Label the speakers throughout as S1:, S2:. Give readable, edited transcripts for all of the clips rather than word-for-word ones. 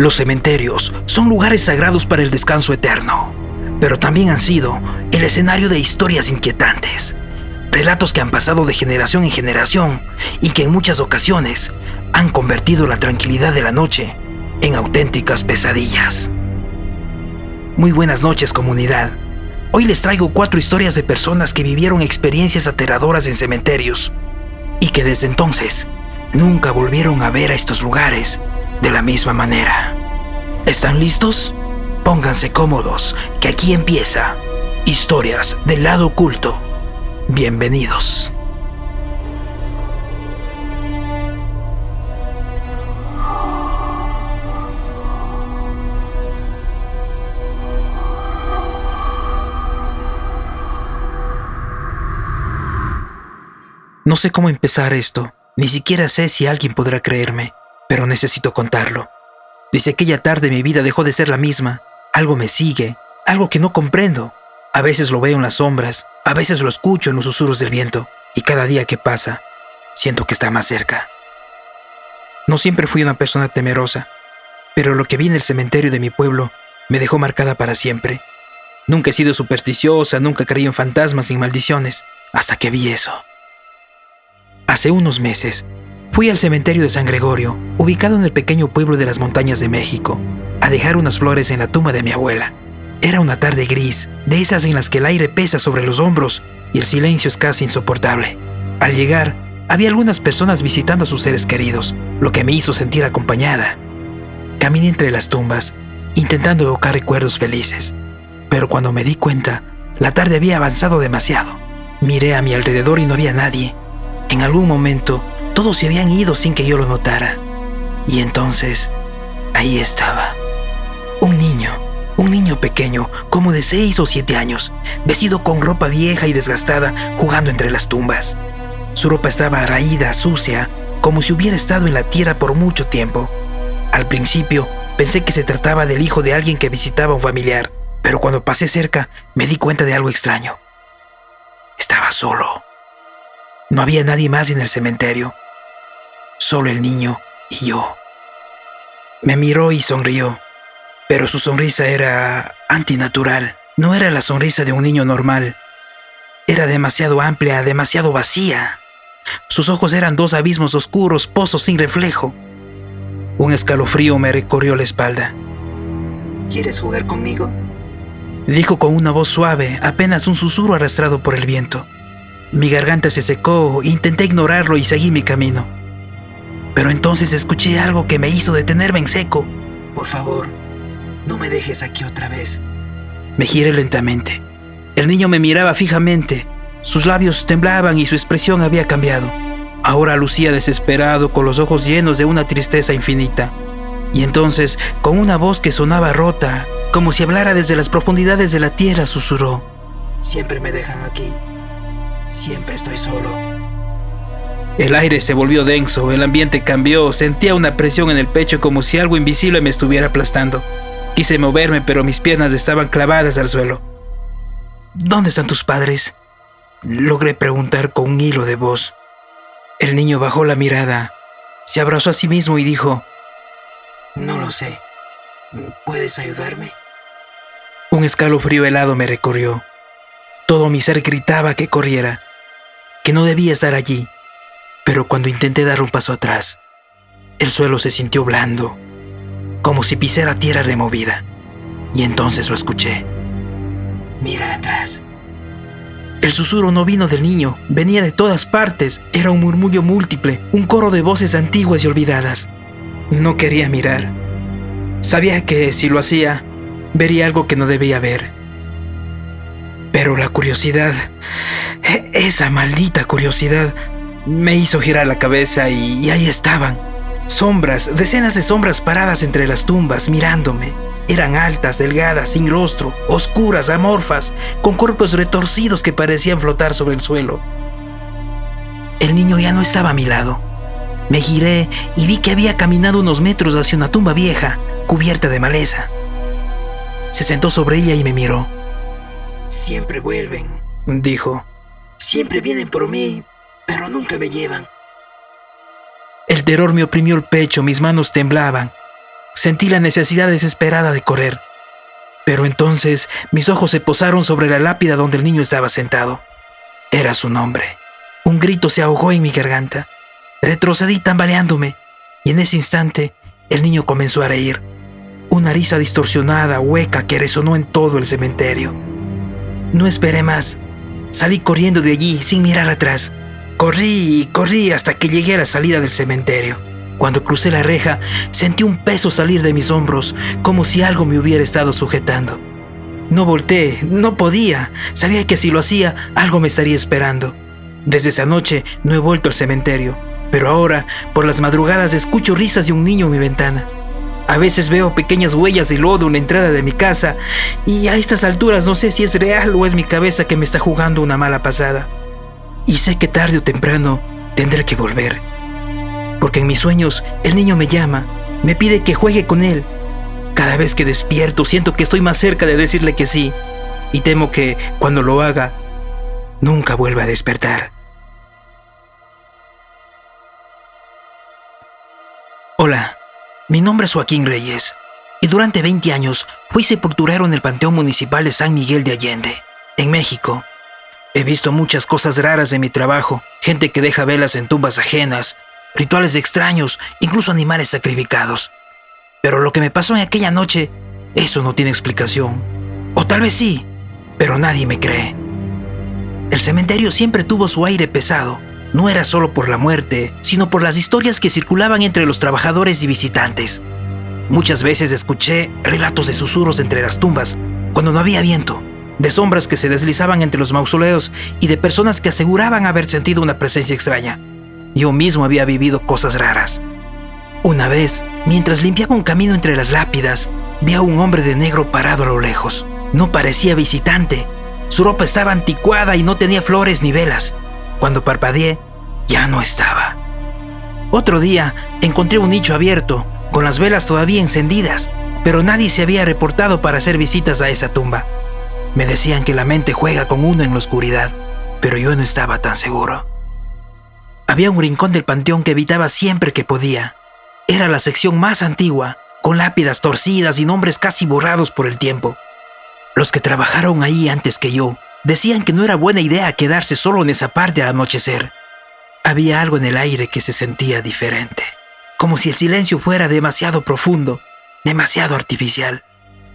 S1: Los cementerios son lugares sagrados para el descanso eterno, pero también han sido el escenario de historias inquietantes, relatos que han pasado de generación en generación y que en muchas ocasiones han convertido la tranquilidad de la noche en auténticas pesadillas. Muy buenas noches, comunidad. Hoy les traigo 4 historias de personas que vivieron experiencias aterradoras en cementerios y que desde entonces nunca volvieron a ver a estos lugares de la misma manera. ¿Están listos? Pónganse cómodos, que aquí empieza Historias del Lado Oculto. Bienvenidos. No sé cómo empezar esto, ni siquiera sé si alguien podrá creerme, pero necesito contarlo. Desde aquella tarde mi vida dejó de ser la misma. Algo me sigue, algo que no comprendo. A veces lo veo en las sombras, a veces lo escucho en los susurros del viento, y cada día que pasa, siento que está más cerca. No siempre fui una persona temerosa, pero lo que vi en el cementerio de mi pueblo me dejó marcada para siempre. Nunca he sido supersticiosa, nunca creí en fantasmas ni maldiciones, hasta que vi eso. Hace unos meses, fui al cementerio de San Gregorio, ubicado en el pequeño pueblo de las montañas de México, a dejar unas flores en la tumba de mi abuela. Era una tarde gris, de esas en las que el aire pesa sobre los hombros y el silencio es casi insoportable. Al llegar, había algunas personas visitando a sus seres queridos, lo que me hizo sentir acompañada. Caminé entre las tumbas, intentando evocar recuerdos felices, pero cuando me di cuenta, la tarde había avanzado demasiado. Miré a mi alrededor y no había nadie. En algún momento, todos se habían ido sin que yo lo notara. Y entonces, ahí estaba. Un niño pequeño, como de 6 o 7 años, vestido con ropa vieja y desgastada, jugando entre las tumbas. Su ropa estaba raída, sucia, como si hubiera estado en la tierra por mucho tiempo. Al principio, pensé que se trataba del hijo de alguien que visitaba a un familiar, pero cuando pasé cerca, me di cuenta de algo extraño. Estaba solo. No había nadie más en el cementerio. Solo el niño y yo. Me miró y sonrió, pero su sonrisa era antinatural. No era la sonrisa de un niño normal. Era demasiado amplia, demasiado vacía. Sus ojos eran 2 abismos oscuros, pozos sin reflejo. Un escalofrío me recorrió la espalda. ¿Quieres jugar conmigo?, dijo con una voz suave, apenas un susurro arrastrado por el viento. Mi garganta se secó, intenté ignorarlo y seguí mi camino. Pero entonces escuché algo que me hizo detenerme en seco. Por favor, no me dejes aquí otra vez. Me giré lentamente. El niño me miraba fijamente. Sus labios temblaban y su expresión había cambiado. Ahora lucía desesperado, con los ojos llenos de una tristeza infinita. Y entonces, con una voz que sonaba rota, como si hablara desde las profundidades de la tierra, susurró: siempre me dejan aquí. Siempre estoy solo. El aire se volvió denso, el ambiente cambió, sentía una presión en el pecho como si algo invisible me estuviera aplastando. Quise moverme, pero mis piernas estaban clavadas al suelo. ¿Dónde están tus padres?, logré preguntar con un hilo de voz. El niño bajó la mirada, se abrazó a sí mismo y dijo: no lo sé. ¿Puedes ayudarme? Un escalofrío helado me recorrió. Todo mi ser gritaba que corriera, que no debía estar allí. Pero cuando intenté dar un paso atrás, el suelo se sintió blando, como si pisara tierra removida. Y entonces lo escuché: mira atrás. El susurro no vino del niño, venía de todas partes. Era un murmullo múltiple, un coro de voces antiguas y olvidadas. No quería mirar. Sabía que si lo hacía, vería algo que no debía ver. Pero la curiosidad, esa maldita curiosidad, me hizo girar la cabeza y ahí estaban. Sombras, decenas de sombras paradas entre las tumbas, mirándome. Eran altas, delgadas, sin rostro, oscuras, amorfas, con cuerpos retorcidos que parecían flotar sobre el suelo. El niño ya no estaba a mi lado. Me giré y vi que había caminado unos metros hacia una tumba vieja, cubierta de maleza. Se sentó sobre ella y me miró. Siempre vuelven, dijo. Siempre vienen por mí, pero nunca me llevan. El terror me oprimió el pecho, mis manos temblaban. Sentí la necesidad desesperada de correr. Pero entonces mis ojos se posaron sobre la lápida donde el niño estaba sentado. Era su nombre. Un grito se ahogó en mi garganta. Retrocedí tambaleándome, y en ese instante el niño comenzó a reír. Una risa distorsionada, hueca, que resonó en todo el cementerio. No esperé más. Salí corriendo de allí sin mirar atrás. Corrí y corrí hasta que llegué a la salida del cementerio. Cuando crucé la reja, sentí un peso salir de mis hombros, como si algo me hubiera estado sujetando. No volteé, no podía. Sabía que si lo hacía, algo me estaría esperando. Desde esa noche no he vuelto al cementerio, pero ahora, por las madrugadas, escucho risas de un niño en mi ventana. A veces veo pequeñas huellas de lodo en la entrada de mi casa, y a estas alturas no sé si es real o es mi cabeza que me está jugando una mala pasada. Y sé que tarde o temprano tendré que volver. Porque en mis sueños el niño me llama, me pide que juegue con él. Cada vez que despierto siento que estoy más cerca de decirle que sí, y temo que, cuando lo haga, nunca vuelva a despertar. Hola, mi nombre es Joaquín Reyes, y durante 20 años fui sepulturero en el Panteón Municipal de San Miguel de Allende, en México. He visto muchas cosas raras en mi trabajo, gente que deja velas en tumbas ajenas, rituales extraños, incluso animales sacrificados. Pero lo que me pasó en aquella noche, eso no tiene explicación. O tal vez sí, pero nadie me cree. El cementerio siempre tuvo su aire pesado. No era solo por la muerte, sino por las historias que circulaban entre los trabajadores y visitantes. Muchas veces escuché relatos de susurros entre las tumbas, cuando no había viento, de sombras que se deslizaban entre los mausoleos y de personas que aseguraban haber sentido una presencia extraña. Yo mismo había vivido cosas raras. Una vez, mientras limpiaba un camino entre las lápidas, vi a un hombre de negro parado a lo lejos. No parecía visitante. Su ropa estaba anticuada y no tenía flores ni velas. Cuando parpadeé, ya no estaba. Otro día, encontré un nicho abierto, con las velas todavía encendidas, pero nadie se había reportado para hacer visitas a esa tumba. Me decían que la mente juega con uno en la oscuridad, pero yo no estaba tan seguro. Había un rincón del panteón que evitaba siempre que podía. Era la sección más antigua, con lápidas torcidas y nombres casi borrados por el tiempo. Los que trabajaron ahí antes que yo decían que no era buena idea quedarse solo en esa parte al anochecer. Había algo en el aire que se sentía diferente, como si el silencio fuera demasiado profundo, demasiado artificial.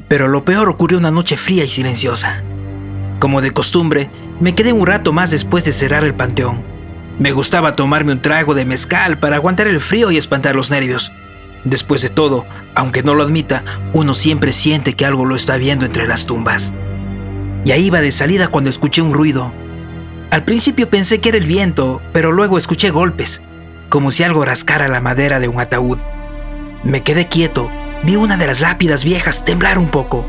S1: Pero lo peor ocurrió una noche fría y silenciosa. Como de costumbre, me quedé un rato más después de cerrar el panteón. Me gustaba tomarme un trago de mezcal para aguantar el frío y espantar los nervios. Después de todo, aunque no lo admita, uno siempre siente que algo lo está viendo entre las tumbas. Y ahí iba de salida cuando escuché un ruido. Al principio pensé que era el viento, pero luego escuché golpes, como si algo rascara la madera de un ataúd. Me quedé quieto, vi una de las lápidas viejas temblar un poco.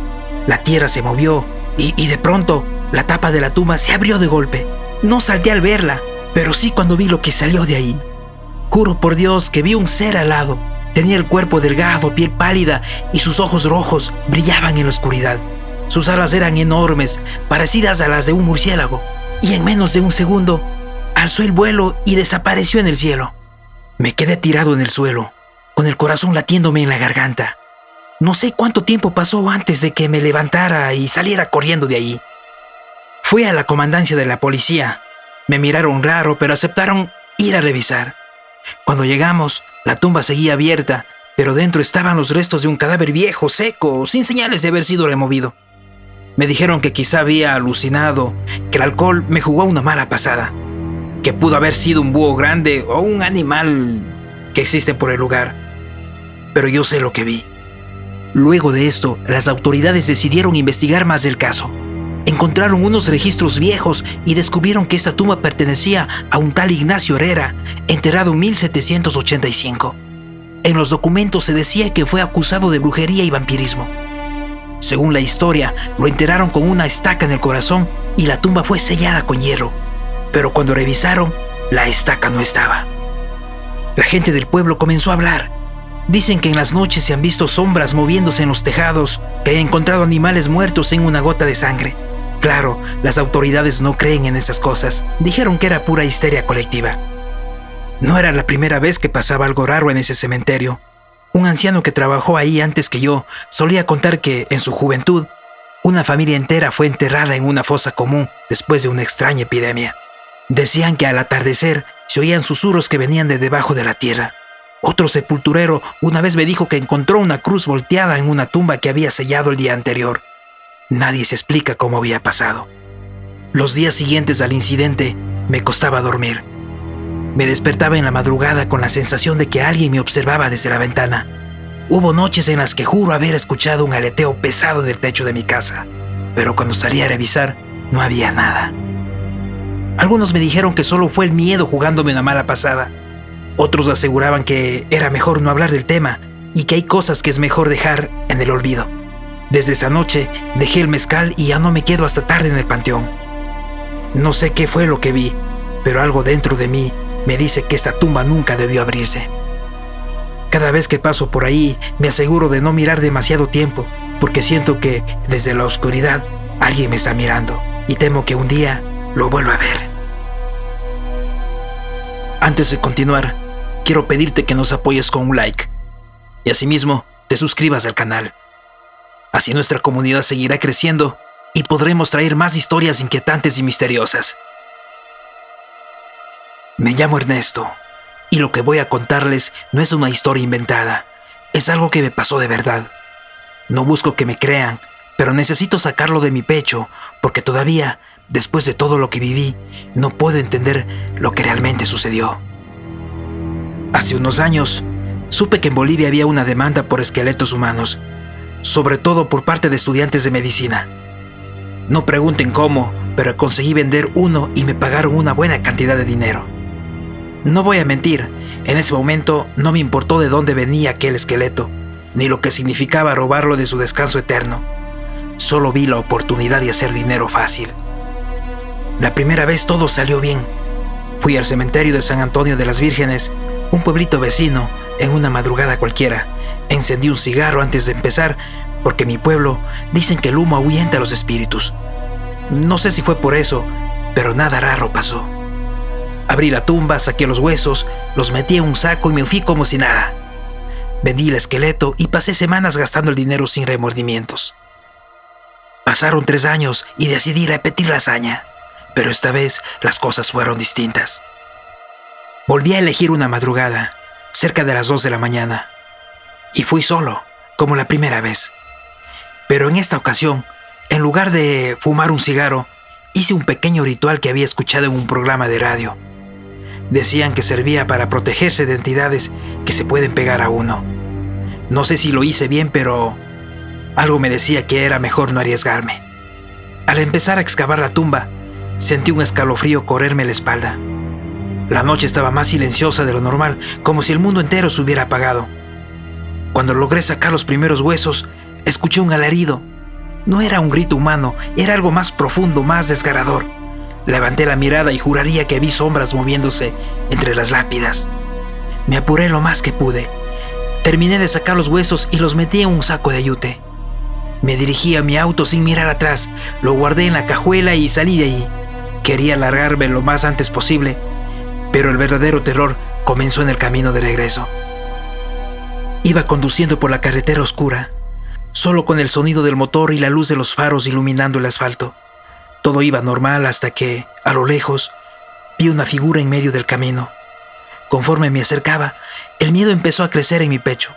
S1: La tierra se movió y de pronto la tapa de la tumba se abrió de golpe. No salté al verla, pero sí cuando vi lo que salió de ahí. Juro por Dios que vi un ser alado. Tenía el cuerpo delgado, piel pálida y sus ojos rojos brillaban en la oscuridad. Sus alas eran enormes, parecidas a las de un murciélago, y en menos de un segundo alzó el vuelo y desapareció en el cielo. Me quedé tirado en el suelo, con el corazón latiéndome en la garganta. No sé cuánto tiempo pasó antes de que me levantara y saliera corriendo de allí. Fui a la comandancia de la policía. Me miraron raro, pero aceptaron ir a revisar. Cuando llegamos, la tumba seguía abierta, pero dentro estaban los restos de un cadáver viejo, seco, sin señales de haber sido removido. Me dijeron que quizá había alucinado, que el alcohol me jugó una mala pasada, que pudo haber sido un búho grande o un animal que existe por el lugar. Pero yo sé lo que vi. Luego de esto, las autoridades decidieron investigar más del caso. Encontraron unos registros viejos y descubrieron que esta tumba pertenecía a un tal Ignacio Herrera, enterrado en 1785. En los documentos se decía que fue acusado de brujería y vampirismo. Según la historia, lo enterraron con una estaca en el corazón y la tumba fue sellada con hierro. Pero cuando revisaron, la estaca no estaba. La gente del pueblo comenzó a hablar. Dicen que en las noches se han visto sombras moviéndose en los tejados, que han encontrado animales muertos en una gota de sangre. Claro, las autoridades no creen en esas cosas. Dijeron que era pura histeria colectiva. No era la primera vez que pasaba algo raro en ese cementerio. Un anciano que trabajó ahí antes que yo solía contar que, en su juventud, una familia entera fue enterrada en una fosa común después de una extraña epidemia. Decían que al atardecer se oían susurros que venían de debajo de la tierra. Otro sepulturero una vez me dijo que encontró una cruz volteada en una tumba que había sellado el día anterior. Nadie se explica cómo había pasado. Los días siguientes al incidente me costaba dormir. Me despertaba en la madrugada con la sensación de que alguien me observaba desde la ventana. Hubo noches en las que juro haber escuchado un aleteo pesado en el techo de mi casa, pero cuando salí a revisar no había nada. Algunos me dijeron que solo fue el miedo jugándome una mala pasada. Otros aseguraban que era mejor no hablar del tema y que hay cosas que es mejor dejar en el olvido. Desde esa noche dejé el mezcal y ya no me quedo hasta tarde en el panteón. No sé qué fue lo que vi, pero algo dentro de mí me dice que esta tumba nunca debió abrirse. Cada vez que paso por ahí me aseguro de no mirar demasiado tiempo, porque siento que desde la oscuridad alguien me está mirando y temo que un día lo vuelva a ver. Antes de continuar, quiero pedirte que nos apoyes con un like y asimismo te suscribas al canal. Así nuestra comunidad seguirá creciendo y podremos traer más historias inquietantes y misteriosas. Me llamo Ernesto y lo que voy a contarles no es una historia inventada, es algo que me pasó de verdad. No busco que me crean, pero necesito sacarlo de mi pecho porque todavía, después de todo lo que viví, no puedo entender lo que realmente sucedió. Hace unos años, supe que en Bolivia había una demanda por esqueletos humanos, sobre todo por parte de estudiantes de medicina. No pregunten cómo, pero conseguí vender uno y me pagaron una buena cantidad de dinero. No voy a mentir, en ese momento no me importó de dónde venía aquel esqueleto, ni lo que significaba robarlo de su descanso eterno. Solo vi la oportunidad de hacer dinero fácil. La primera vez todo salió bien. Fui al cementerio de San Antonio de las Vírgenes, un pueblito vecino, en una madrugada cualquiera. Encendí un cigarro antes de empezar, porque en mi pueblo dicen que el humo ahuyenta a los espíritus. No sé si fue por eso, pero nada raro pasó. Abrí la tumba, saqué los huesos, los metí en un saco y me fui como si nada. Vendí el esqueleto y pasé semanas gastando el dinero sin remordimientos. Pasaron 3 años y decidí repetir la hazaña, pero esta vez las cosas fueron distintas. Volví a elegir una madrugada, cerca de las 2 de la mañana, y fui solo, como la primera vez. Pero en esta ocasión, en lugar de fumar un cigarro, hice un pequeño ritual que había escuchado en un programa de radio. Decían que servía para protegerse de entidades que se pueden pegar a uno. No sé si lo hice bien, pero algo me decía que era mejor no arriesgarme. Al empezar a excavar la tumba, sentí un escalofrío correrme la espalda. La noche estaba más silenciosa de lo normal, como si el mundo entero se hubiera apagado. Cuando logré sacar los primeros huesos, escuché un alarido. No era un grito humano, era algo más profundo, más desgarrador. Levanté la mirada y juraría que vi sombras moviéndose entre las lápidas. Me apuré lo más que pude. Terminé de sacar los huesos y los metí en un saco de yute. Me dirigí a mi auto sin mirar atrás, lo guardé en la cajuela y salí de allí. Quería largarme lo más antes posible, pero el verdadero terror comenzó en el camino de regreso. Iba conduciendo por la carretera oscura, solo con el sonido del motor y la luz de los faros iluminando el asfalto. Todo iba normal hasta que, a lo lejos, vi una figura en medio del camino. Conforme me acercaba, el miedo empezó a crecer en mi pecho.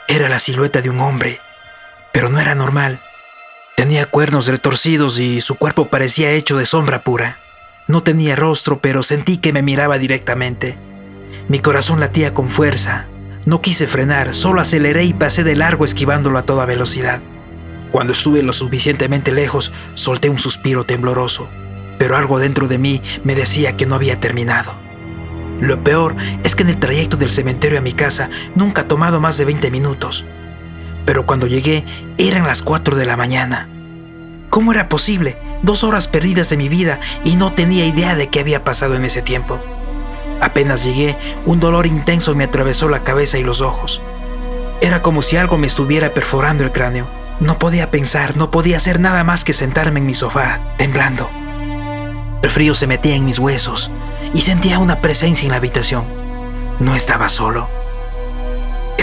S1: Era la silueta de un hombre, pero no era normal. Tenía cuernos retorcidos y su cuerpo parecía hecho de sombra pura. No tenía rostro, pero sentí que me miraba directamente. Mi corazón latía con fuerza. No quise frenar, solo aceleré y pasé de largo esquivándolo a toda velocidad. Cuando estuve lo suficientemente lejos, solté un suspiro tembloroso, pero algo dentro de mí me decía que no había terminado. Lo peor es que en el trayecto del cementerio a mi casa nunca ha tomado más de 20 minutos. Pero cuando llegué, eran las 4 de la mañana. ¿Cómo era posible? 2 horas perdidas de mi vida y no tenía idea de qué había pasado en ese tiempo. Apenas llegué, un dolor intenso me atravesó la cabeza y los ojos. Era como si algo me estuviera perforando el cráneo. No podía pensar, no podía hacer nada más que sentarme en mi sofá, temblando. El frío se metía en mis huesos y sentía una presencia en la habitación. No estaba solo.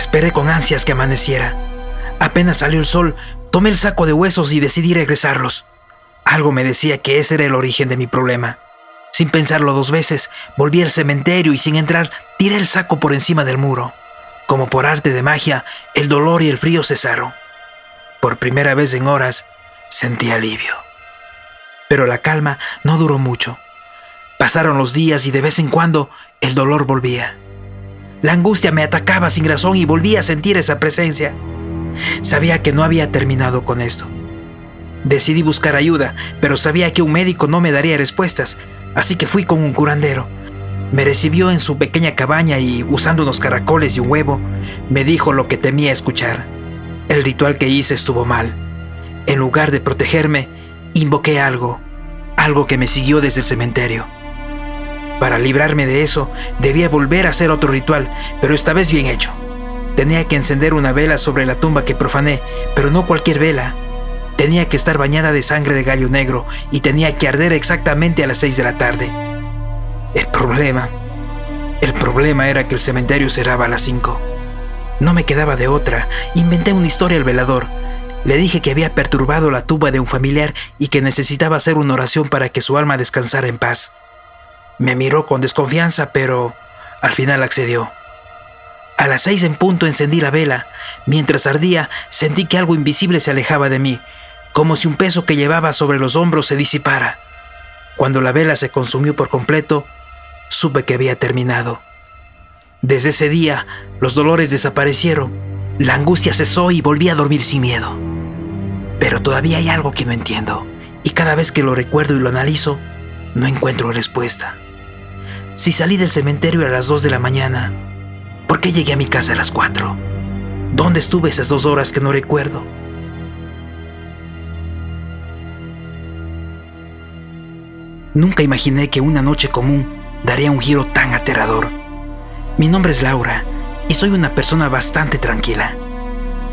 S1: Esperé con ansias que amaneciera. Apenas salió el sol, tomé el saco de huesos y decidí regresarlos. Algo me decía que ese era el origen de mi problema. Sin pensarlo 2 veces, volví al cementerio y sin entrar, tiré el saco por encima del muro. Como por arte de magia, el dolor y el frío cesaron. Por primera vez en horas, sentí alivio. Pero la calma no duró mucho. Pasaron los días y de vez en cuando el dolor volvía. La angustia me atacaba sin razón y volví a sentir esa presencia. Sabía que no había terminado con esto. Decidí buscar ayuda, pero sabía que un médico no me daría respuestas, así que fui con un curandero. Me recibió en su pequeña cabaña y, usando unos caracoles y un huevo, me dijo lo que temía escuchar. El ritual que hice estuvo mal. En lugar de protegerme, invoqué algo que me siguió desde el cementerio. Para librarme de eso, debía volver a hacer otro ritual, pero esta vez bien hecho. Tenía que encender una vela sobre la tumba que profané, pero no cualquier vela. Tenía que estar bañada de sangre de gallo negro y tenía que arder exactamente a las 6 de la tarde. El problema era que el cementerio cerraba a las 5. No me quedaba de otra. Inventé una historia al velador. Le dije que había perturbado la tumba de un familiar y que necesitaba hacer una oración para que su alma descansara en paz. Me miró con desconfianza, pero al final accedió. A las 6 en punto encendí la vela. Mientras ardía, sentí que algo invisible se alejaba de mí, como si un peso que llevaba sobre los hombros se disipara. Cuando la vela se consumió por completo, supe que había terminado. Desde ese día, los dolores desaparecieron, la angustia cesó y volví a dormir sin miedo. Pero todavía hay algo que no entiendo, y cada vez que lo recuerdo y lo analizo, no encuentro respuesta. Si salí del cementerio a las 2 de la mañana, ¿por qué llegué a mi casa a las 4? ¿Dónde estuve esas 2 horas que no recuerdo? Nunca imaginé que una noche común daría un giro tan aterrador. Mi nombre es Laura y soy una persona bastante tranquila,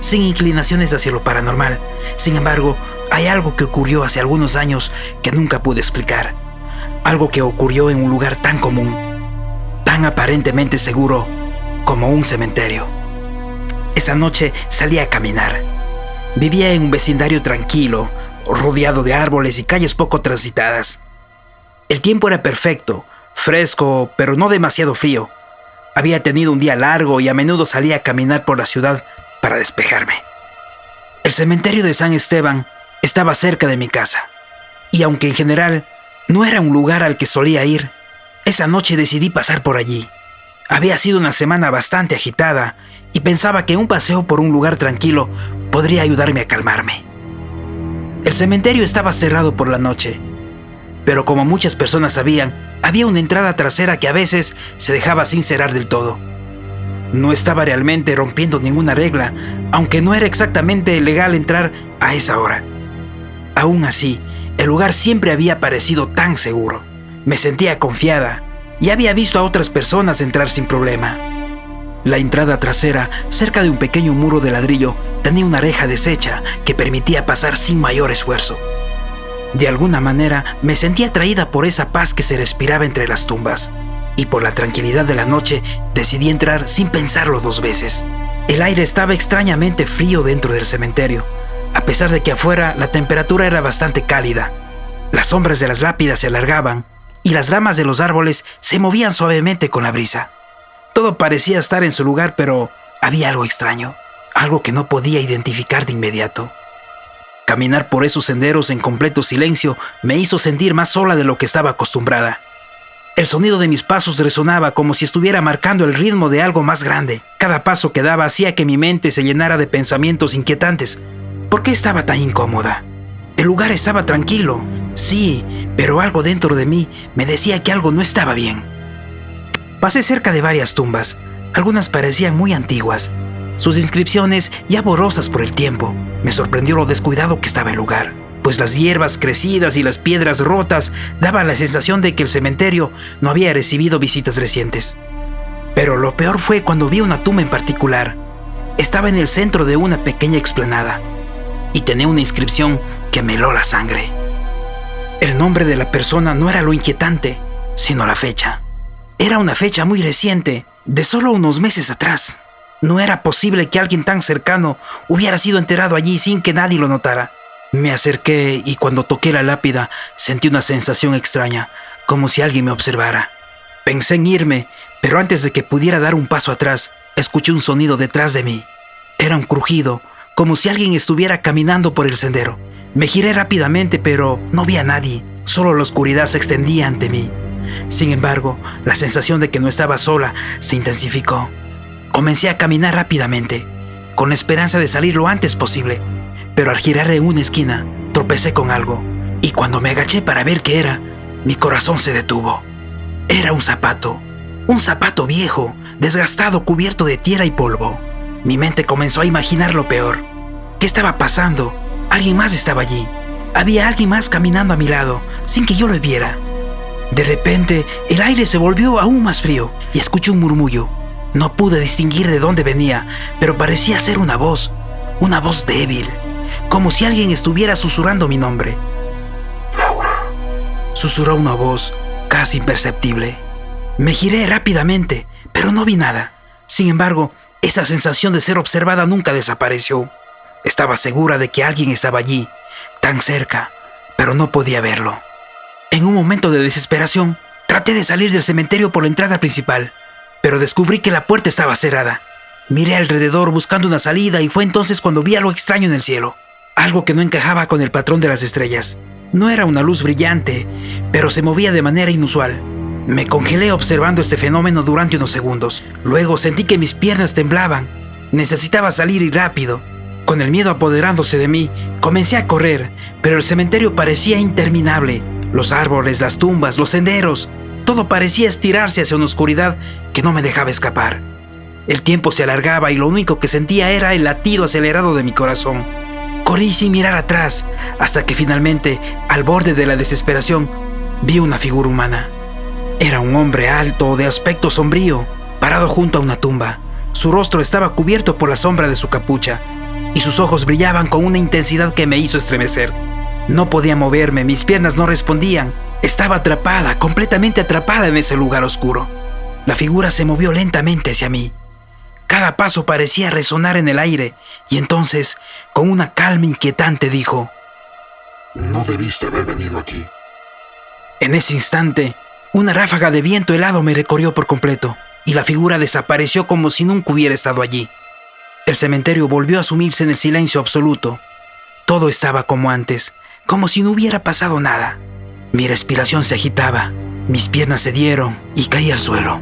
S1: sin inclinaciones hacia lo paranormal. Sin embargo, hay algo que ocurrió hace algunos años que nunca pude explicar. Algo que ocurrió en un lugar tan común, tan aparentemente seguro como un cementerio. Esa noche salí a caminar. Vivía en un vecindario tranquilo, rodeado de árboles y calles poco transitadas. El tiempo era perfecto, fresco, pero no demasiado frío. Había tenido un día largo y a menudo salía a caminar por la ciudad para despejarme. El cementerio de San Esteban estaba cerca de mi casa, y aunque en general no era un lugar al que solía ir, esa noche decidí pasar por allí. Había sido una semana bastante agitada y pensaba que un paseo por un lugar tranquilo podría ayudarme a calmarme. El cementerio estaba cerrado por la noche, pero como muchas personas sabían, había una entrada trasera que a veces se dejaba sin cerrar del todo. No estaba realmente rompiendo ninguna regla, aunque no era exactamente legal entrar a esa hora. Aún así, el lugar siempre había parecido tan seguro. Me sentía confiada y había visto a otras personas entrar sin problema. La entrada trasera, cerca de un pequeño muro de ladrillo, tenía una reja deshecha que permitía pasar sin mayor esfuerzo. De alguna manera, me sentía atraída por esa paz que se respiraba entre las tumbas, y por la tranquilidad de la noche decidí entrar sin pensarlo 2 veces. El aire estaba extrañamente frío dentro del cementerio, a pesar de que afuera la temperatura era bastante cálida. Las sombras de las lápidas se alargaban y las ramas de los árboles se movían suavemente con la brisa. Todo parecía estar en su lugar, pero había algo extraño, algo que no podía identificar de inmediato. Caminar por esos senderos en completo silencio me hizo sentir más sola de lo que estaba acostumbrada. El sonido de mis pasos resonaba como si estuviera marcando el ritmo de algo más grande. Cada paso que daba hacía que mi mente se llenara de pensamientos inquietantes. ¿Por qué estaba tan incómoda? El lugar estaba tranquilo, sí, pero algo dentro de mí me decía que algo no estaba bien. Pasé cerca de varias tumbas. Algunas parecían muy antiguas, sus inscripciones ya borrosas por el tiempo. Me sorprendió lo descuidado que estaba el lugar, pues las hierbas crecidas y las piedras rotas daban la sensación de que el cementerio no había recibido visitas recientes. Pero lo peor fue cuando vi una tumba en particular. Estaba en el centro de una pequeña explanada y tenía una inscripción que me heló la sangre. El nombre de la persona no era lo inquietante, sino la fecha. Era una fecha muy reciente, de solo unos meses atrás. No era posible que alguien tan cercano hubiera sido enterrado allí sin que nadie lo notara. Me acerqué y cuando toqué la lápida sentí una sensación extraña, como si alguien me observara. Pensé en irme, pero antes de que pudiera dar un paso atrás, escuché un sonido detrás de mí. Era un crujido, como si alguien estuviera caminando por el sendero. Me giré rápidamente, pero no vi a nadie. Solo la oscuridad se extendía ante mí. Sin embargo, la sensación de que no estaba sola se intensificó. Comencé a caminar rápidamente, con la esperanza de salir lo antes posible. Pero al girar en una esquina, tropecé con algo. Y cuando me agaché para ver qué era, mi corazón se detuvo. Era un zapato viejo, desgastado, cubierto de tierra y polvo. Mi mente comenzó a imaginar lo peor. ¿Qué estaba pasando? Alguien más estaba allí. Había alguien más caminando a mi lado, sin que yo lo viera. De repente, el aire se volvió aún más frío y escuché un murmullo. No pude distinguir de dónde venía, pero parecía ser una voz débil, como si alguien estuviera susurrando mi nombre.
S2: Laura,
S1: susurró una voz casi imperceptible. Me giré rápidamente, pero no vi nada. Sin embargo, esa sensación de ser observada nunca desapareció. Estaba segura de que alguien estaba allí, tan cerca, pero no podía verlo. En un momento de desesperación, traté de salir del cementerio por la entrada principal, pero descubrí que la puerta estaba cerrada. Miré alrededor buscando una salida y fue entonces cuando vi algo extraño en el cielo, algo que no encajaba con el patrón de las estrellas. No era una luz brillante, pero se movía de manera inusual. Me congelé observando este fenómeno durante unos segundos. Luego sentí que mis piernas temblaban. Necesitaba salir y rápido. Con el miedo apoderándose de mí, comencé a correr, pero el cementerio parecía interminable. Los árboles, las tumbas, los senderos, todo parecía estirarse hacia una oscuridad que no me dejaba escapar. El tiempo se alargaba y lo único que sentía era el latido acelerado de mi corazón. Corrí sin mirar atrás, hasta que finalmente, al borde de la desesperación, vi una figura humana. Era un hombre alto, de aspecto sombrío, parado junto a una tumba. Su rostro estaba cubierto por la sombra de su capucha, y sus ojos brillaban con una intensidad que me hizo estremecer. No podía moverme, mis piernas no respondían. Estaba atrapada, completamente atrapada en ese lugar oscuro. La figura se movió lentamente hacia mí. Cada paso parecía resonar en el aire, y entonces, con una calma inquietante, dijo:
S2: no debiste haber venido aquí.
S1: En ese instante, una ráfaga de viento helado me recorrió por completo, y la figura desapareció como si nunca hubiera estado allí. El cementerio volvió a sumirse en el silencio absoluto. Todo estaba como antes, como si no hubiera pasado nada. Mi respiración se agitaba, mis piernas cedieron y caí al suelo.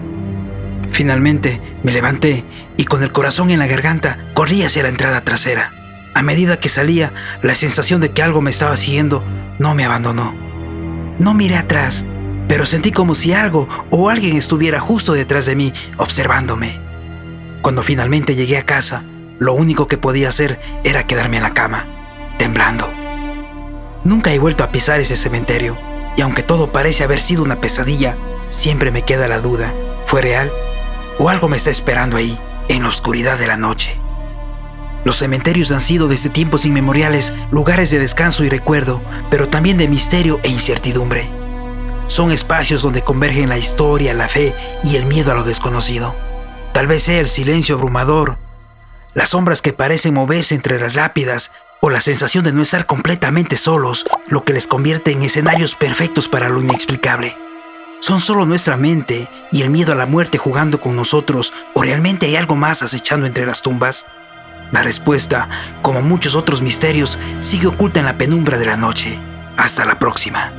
S1: Finalmente me levanté y con el corazón en la garganta corrí hacia la entrada trasera. A medida que salía, la sensación de que algo me estaba siguiendo no me abandonó. No miré atrás, pero sentí como si algo o alguien estuviera justo detrás de mí, observándome. Cuando finalmente llegué a casa, lo único que podía hacer era quedarme en la cama, temblando. Nunca he vuelto a pisar ese cementerio, y aunque todo parece haber sido una pesadilla, siempre me queda la duda: ¿fue real? ¿O algo me está esperando ahí, en la oscuridad de la noche? Los cementerios han sido desde tiempos inmemoriales lugares de descanso y recuerdo, pero también de misterio e incertidumbre. Son espacios donde convergen la historia, la fe y el miedo a lo desconocido. Tal vez sea el silencio abrumador, las sombras que parecen moverse entre las lápidas o la sensación de no estar completamente solos lo que les convierte en escenarios perfectos para lo inexplicable. ¿Son solo nuestra mente y el miedo a la muerte jugando con nosotros o realmente hay algo más acechando entre las tumbas? La respuesta, como muchos otros misterios, sigue oculta en la penumbra de la noche. Hasta la próxima.